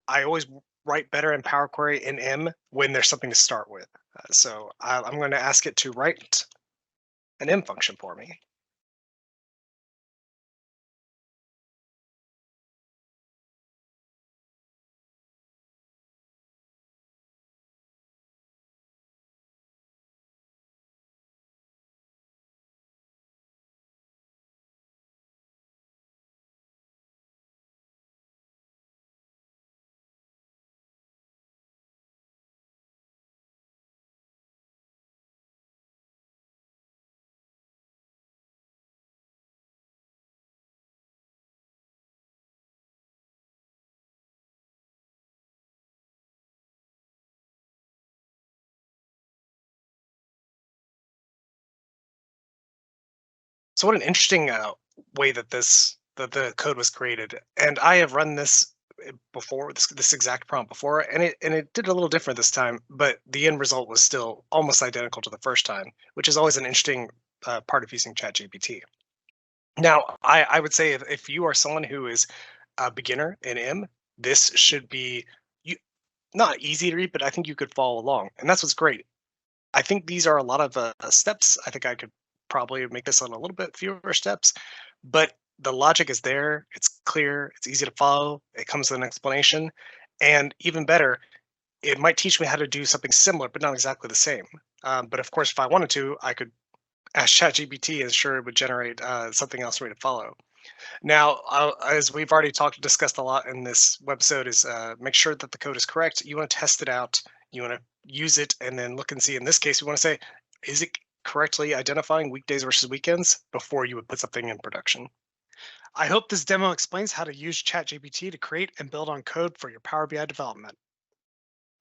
I always write better in Power Query in M when there's something to start with. I'm going to ask it to write an M function for me. So what an interesting way that the code was created. And I have run this before, this exact prompt before, and it did a little different this time, but the end result was still almost identical to the first time, which is always an interesting part of using ChatGPT. Now, I would say if you are someone who is a beginner in M, this should be you not easy to read, but I think you could follow along, and that's what's great. I think these are a lot of steps. I think I could probably make this on a little bit fewer steps, but the logic is there. It's clear. It's easy to follow. It comes with an explanation, and even better, it might teach me how to do something similar, but not exactly the same. But of course, if I wanted to, I could ask ChatGPT, and sure, it would generate something else for me to follow. Now, as we've already discussed a lot in this webisode, is make sure that the code is correct. You want to test it out. You want to use it and then look and see. In this case, we want to say, is it correctly identifying weekdays versus weekends before you would put something in production? I hope this demo explains how to use ChatGPT to create and build on code for your Power BI development.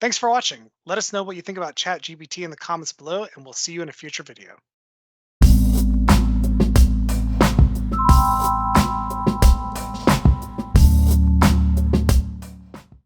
Thanks for watching. Let us know what you think about ChatGPT in the comments below, and we'll see you in a future video.